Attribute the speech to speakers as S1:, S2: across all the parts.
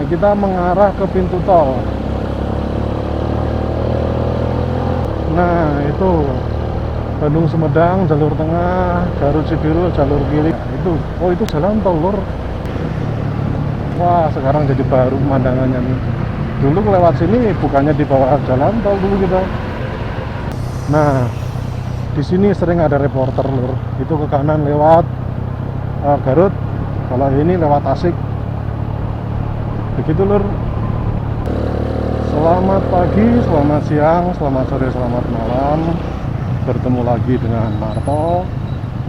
S1: kita mengarah ke pintu tol. Nah, itu Bandung Sumedang jalur tengah, Garut Cibiru jalur kiri. Nah, itu jalan tol, Lur. Wah, sekarang jadi baru pemandangannya nih. Dulu lewat sini bukannya di bawah jalan tol dulu kita. Nah, di sini sering ada reporter, Lur. Itu ke kanan lewat Garut, kalau ini lewat Tasik. Begitu, Lur. Selamat pagi, selamat siang, selamat sore, selamat malam. Bertemu lagi dengan Marto,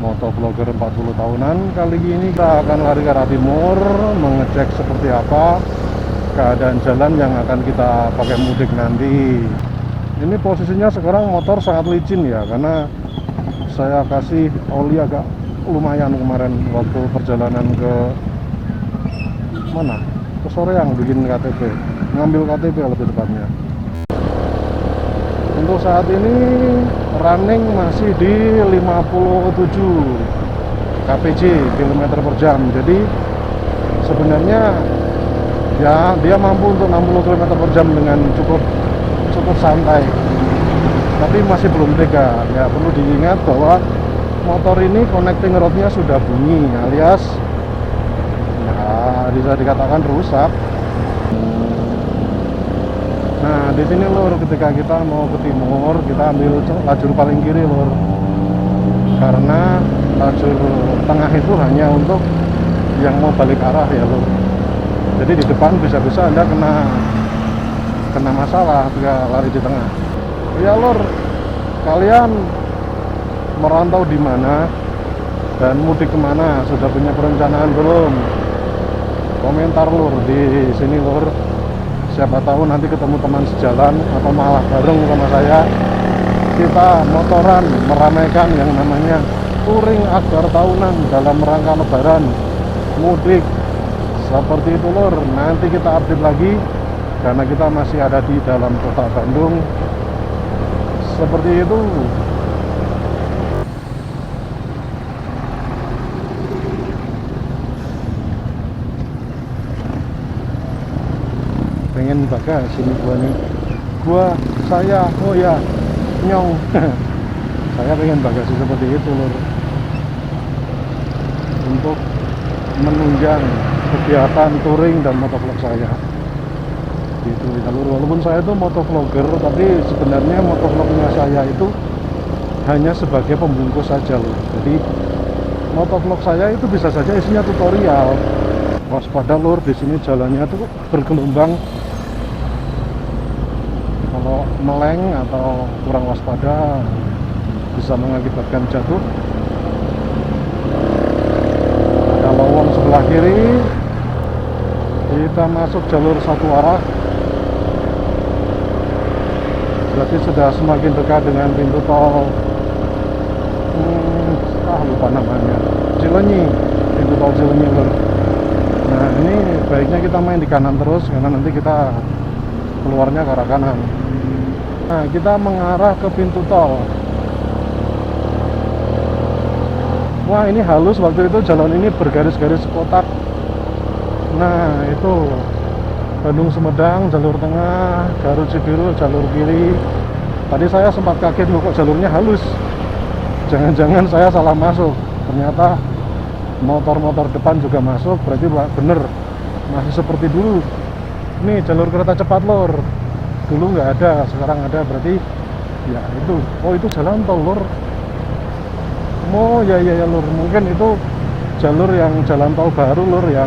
S1: motovlogger 40 tahunan. Kali ini kita akan lari ke arah timur, mengecek seperti apa keadaan jalan yang akan kita pakai mudik nanti. Ini posisinya sekarang motor sangat licin ya, karena saya kasih oli agak lumayan kemarin waktu perjalanan ke mana? Ke Soreang bikin KTP, ngambil KTP lebih tepatnya. Untuk saat ini running masih di 57 kpj km per jam. Jadi sebenarnya ya dia mampu untuk 60 km per jam dengan cukup santai. Tapi masih belum tega. Ya perlu diingat bahwa motor ini connecting rodnya sudah bunyi, alias ya bisa dikatakan rusak. Nah, di sini, Lur, ketika kita mau ke timur, kita ambil lajur paling kiri, Lur. Karena lajur tengah itu hanya untuk yang mau balik arah ya, Lur. Jadi di depan bisa-bisa Anda kena masalah jika lari di tengah. Ya, Lur, kalian merantau di mana dan mudik kemana? Sudah punya perencanaan belum? Komentar, Lur, di sini, Lur. Siapa tahu nanti ketemu teman sejalan atau malah bareng sama saya, kita motoran meramaikan yang namanya touring akbar tahunan dalam rangka lebaran mudik. Seperti itu, Lur. Nanti kita update lagi karena kita masih ada di dalam kota Bandung. Seperti itu. Pengen bagasi nih saya oh ya nyong saya pengen bagasi seperti itu, Lur, untuk menunjang kegiatan touring dan motovlog saya gitu ya, Lur. Walaupun saya itu motovlogger, tapi sebenarnya motovlognya saya itu hanya sebagai pembungkus saja, Lur. Jadi motovlog saya itu bisa saja isinya tutorial. Waspada, Lur, di sini jalannya tuh bergelombang. Kalau meleng atau kurang waspada bisa mengakibatkan jatuh. Ada lowong sebelah kiri. Kita masuk jalur satu arah. Berarti sudah semakin dekat dengan pintu tol lupa namanya, Cileunyi, pintu tol Cileunyi, Lur. Nah, ini baiknya kita main di kanan terus karena nanti kita keluarnya ke arah kanan. Nah, kita mengarah ke pintu tol. Wah, ini halus, waktu itu jalan ini bergaris-garis kotak. Nah, itu Bandung Sumedang jalur tengah, Garut Cibiru jalur kiri. Tadi saya sempat kaget kok jalurnya halus. Jangan-jangan saya salah masuk. Ternyata motor-motor depan juga masuk, berarti bener masih seperti dulu. Ini jalur kereta cepat, Lur. Dulu nggak ada, sekarang ada, berarti ya itu. Oh, itu jalan tol, Lur. Oh ya, Lur, mungkin itu jalur yang jalan tol baru, Lur, yang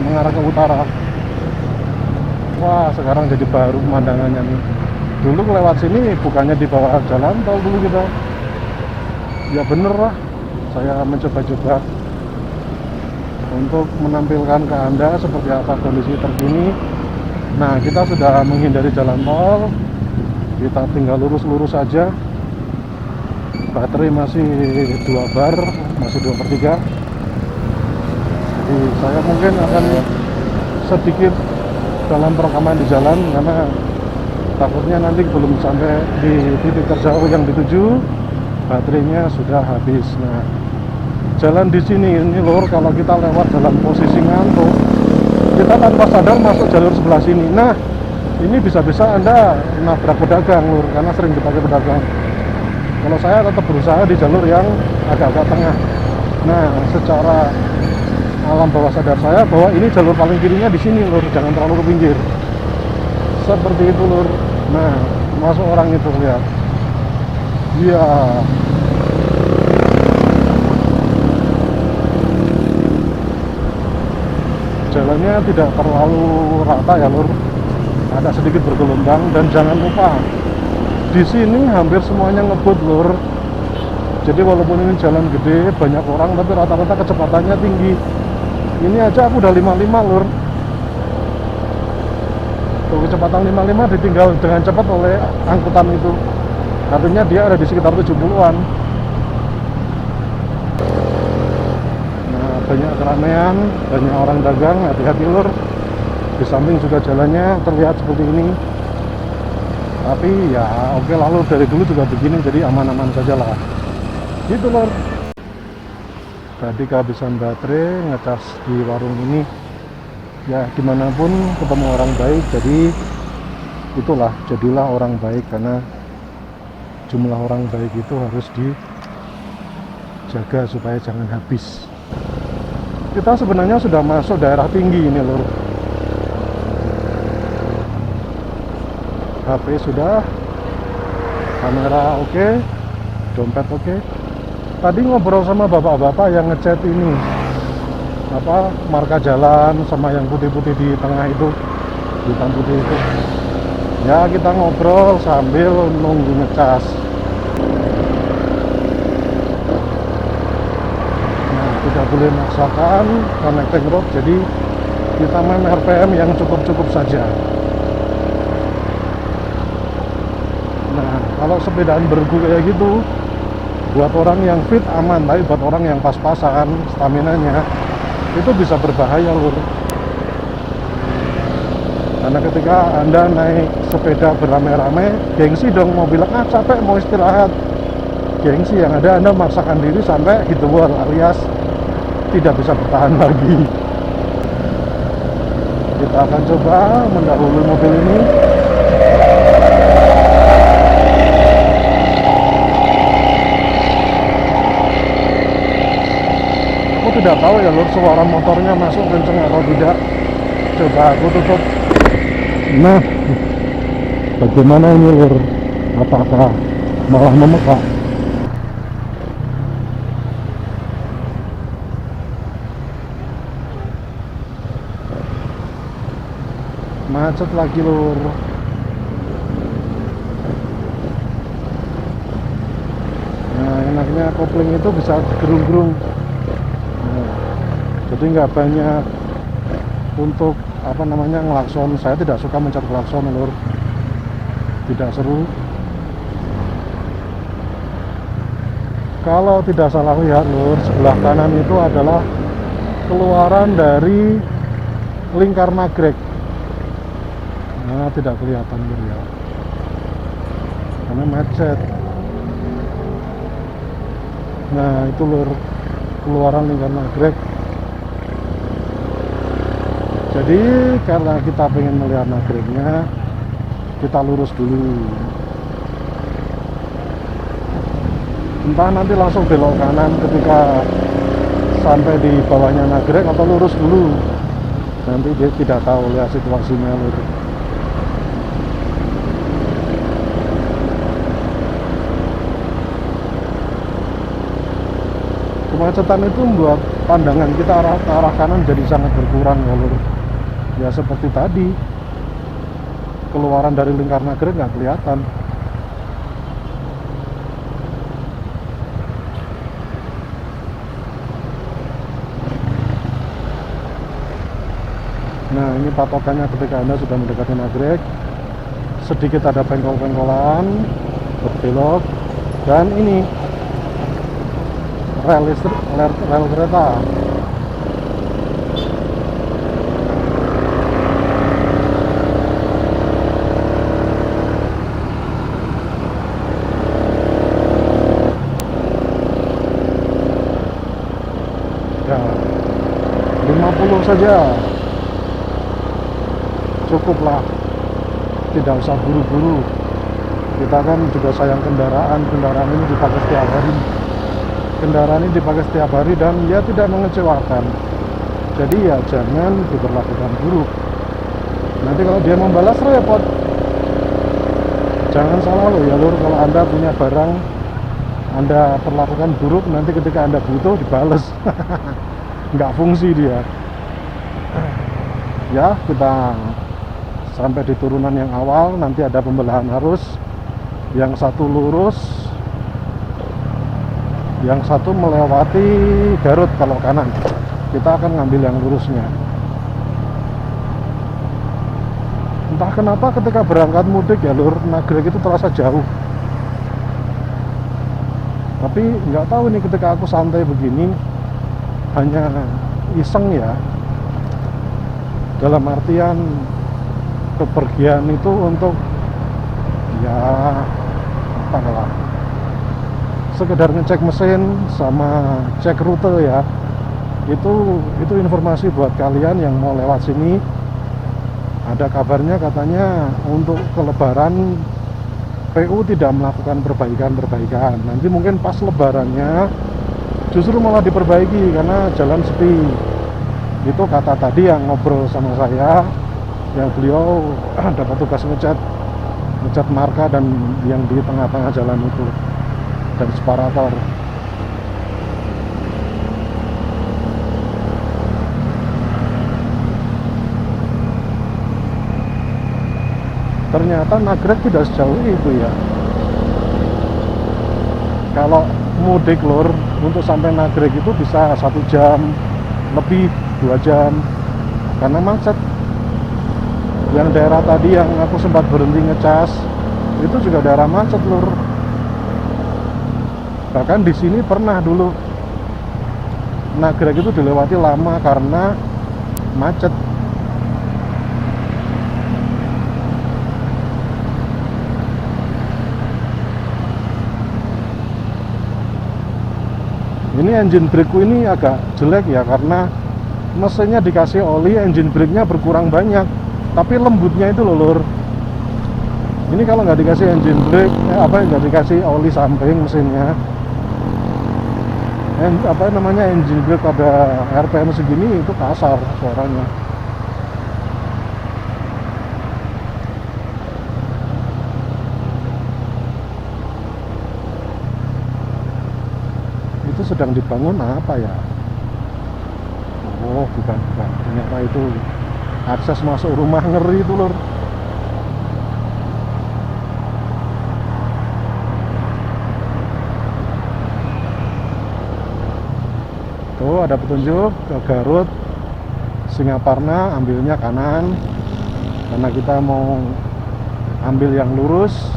S1: mengarah ke utara. Wah, sekarang jadi baru pemandangannya nih. Dulu lewat sini bukannya di bawah jalan tol dulu kita. Ya bener lah, saya mencoba-coba untuk menampilkan ke Anda seperti apa kondisi terkini. Nah, kita sudah menghindari jalan tol, kita tinggal lurus-lurus saja. Baterai masih 2 bar, masih 2/3. Jadi saya mungkin akan sedikit dalam perekaman di jalan karena takutnya nanti belum sampai di titik terjauh yang dituju, baterainya sudah habis. Nah, jalan di sini ini, Lur, kalau kita lewat dalam posisi ngantuk kita tanpa sadar masuk jalur sebelah sini. Nah, ini bisa-bisa Anda nabrak pedagang lur, karena sering dipakai pedagang. Kalau saya tetap berusaha di jalur yang agak-agak tengah. Nah, secara alam bawah sadar saya bahwa ini jalur paling kirinya di sini lur, jangan terlalu ke pinggir. Seperti itu lur. Nah, masuk orang itu, lihat. Iya. Jalannya tidak terlalu rata ya lur, ada sedikit bergelombang. Dan jangan lupa di sini hampir semuanya ngebut lur. Jadi walaupun ini jalan gede, banyak orang, tapi rata-rata kecepatannya tinggi. Ini aja aku udah 55 lur. Tuh, kecepatan 55 ditinggal dengan cepat oleh angkutan itu. Artinya dia ada di sekitar 70-an. Nah, banyak keramaian, banyak orang dagang, hati-hati lur. Di samping juga jalannya terlihat seperti ini. Tapi ya oke, lalu dari dulu juga begini, jadi aman-aman saja lah. Gitu lor. Tadi kehabisan baterai ngecas di warung ini. Ya dimanapun ketemu orang baik, jadi itulah, jadilah orang baik, karena jumlah orang baik itu harus dijaga supaya jangan habis. Kita sebenarnya sudah masuk daerah tinggi ini lor. HP sudah, kamera oke, dompet oke. Tadi ngobrol sama bapak-bapak yang ngecat ini, apa, marka jalan sama yang putih-putih di tengah itu, hitam putih itu. Ya kita ngobrol sambil nunggu ngecas. Nah, tidak boleh maksakan connecting road, jadi kita main RPM yang cukup-cukup saja. Nah, kalau sepedaan bergu kayak gitu, buat orang yang fit aman, tapi buat orang yang pas-pasan staminanya itu bisa berbahaya lur. Karena ketika Anda naik sepeda beramai-ramai, gengsi dong, mau bilang capek, mau istirahat. Gengsi yang ada Anda memaksakan diri sampai hit the wall, alias tidak bisa bertahan lagi. Kita akan coba mendahului mobil ini. Aku tidak tahu ya lur, suara motornya masuk kenceng atau tidak. Coba aku tutup. Nah, bagaimana ini lur? Apakah malah memekak? Macet lagi lur. Nah, enaknya kopling itu bisa gerung-gerung. Jadi nggak banyak untuk apa namanya ngelakson. Saya tidak suka mencet klakson lur, tidak seru. Kalau tidak salah lihat lur, sebelah kanan itu adalah keluaran dari lingkar nagrek. Nah, tidak kelihatan lur ya, karena macet. Nah itu lur, keluaran lingkar nagrek. Jadi karena kita pengen melihat nagreknya, kita lurus dulu. Entah nanti langsung belok kanan ketika sampai di bawahnya nagrek, atau lurus dulu. Nanti dia tidak tahu, lihat situasinya lur. Kemacetan itu membuat pandangan kita ke arah kanan jadi sangat berkurang ya lur. Ya seperti tadi, keluaran dari lingkar nagrek nggak kelihatan. Nah ini patokannya ketika Anda sudah mendekati nagrek, sedikit ada pengkol-pengkolan, berbelok, dan ini rel kereta. Ya, 50 saja. cukuplah, tidak usah buru-buru. Kita kan juga sayang kendaraan ini dipakai setiap hari, dan ya tidak mengecewakan. Jadi ya jangan diperlakukan buruk, nanti kalau dia membalas repot. Jangan salah loh ya lur, kalau Anda punya barang Anda perlakukan buruk, nanti ketika Anda butuh dibales. Nggak fungsi dia. Ya, kita sampai di turunan yang awal, nanti ada pembelahan arus, yang satu lurus, yang satu melewati Garut kalau kanan. Kita akan ngambil yang lurusnya. Entah kenapa ketika berangkat mudik ya lur, Nagreg itu terasa jauh. Tapi nggak tahu nih, ketika aku santai begini, hanya iseng ya, dalam artian kepergian itu untuk ya apa lah, sekedar ngecek mesin sama cek rute ya. Itu informasi buat kalian yang mau lewat sini. Ada kabarnya katanya untuk kelebaran PU tidak melakukan perbaikan. Nanti mungkin pas lebarannya justru malah diperbaiki karena jalan sepi. Itu kata tadi yang ngobrol sama saya, yang beliau dapat tugas ngecat marka dan yang di tengah-tengah jalan itu, dan separator. Ternyata Nagreg tidak sejauh itu ya. Kalau mudik lur, untuk sampai Nagreg itu bisa 1 jam lebih, 2 jam, karena macet. Yang daerah tadi yang aku sempat berhenti ngecas, itu juga daerah macet lur. Bahkan di sini pernah dulu Nagreg itu dilewati lama karena macet. Ini engine brake ini agak jelek ya, karena mesinnya dikasih oli, engine brake-nya berkurang banyak, tapi lembutnya itu loh lur. Ini kalau nggak dikasih engine brake, nggak dikasih oli samping mesinnya, engine brake pada RPM segini itu kasar suaranya. Itu sedang dibangun apa ya? Oh bukan, ternyata itu akses masuk rumah, ngeri itu lur. Tuh ada petunjuk ke Garut Singaparna, ambilnya kanan karena kita mau ambil yang lurus,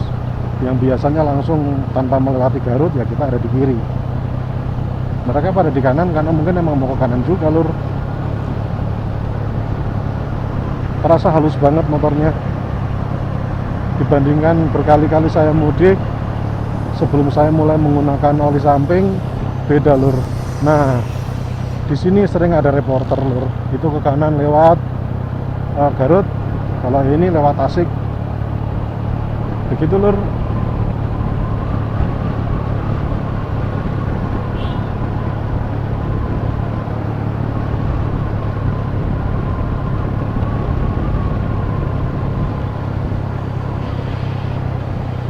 S1: yang biasanya langsung tanpa melewati Garut ya kita ada di kiri. Mereka pada di kanan karena mungkin emang mau ke kanan juga lur. Terasa halus banget motornya dibandingkan berkali-kali saya mudik. Sebelum saya mulai menggunakan oli samping, beda lur. Nah, di sini sering ada reporter lur. Itu ke kanan lewat Garut, kalau ini lewat Tasik. Begitu lur.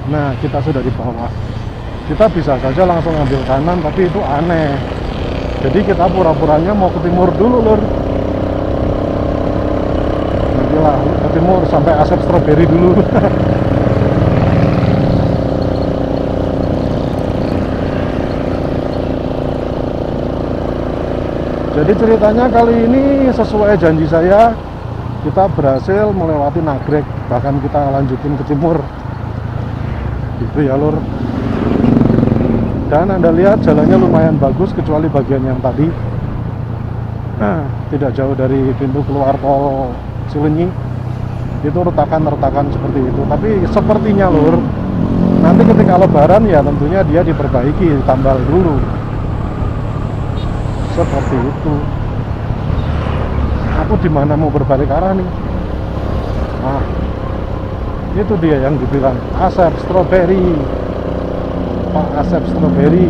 S1: Nah, kita sudah di bawah. Kita bisa saja langsung ambil kanan, tapi itu aneh. Jadi kita pura-puranya mau ke timur dulu lur. Nantilah ke timur sampai Asep Strawberry dulu. Jadi ceritanya kali ini sesuai janji saya, kita berhasil melewati Nagreg, bahkan kita lanjutin ke timur. Gitu ya lur. Dan Anda lihat jalannya lumayan bagus, kecuali bagian yang tadi tidak jauh dari pintu keluar tol Cilenyi, itu retakan-retakan seperti itu. Tapi sepertinya lur, nanti ketika lebaran ya tentunya dia diperbaiki, ditambal dulu. Seperti itu. Aku di mana mau berbalik arah nih? Itu dia yang dibilang Asep Strawberry, Pak Asep Strawberry.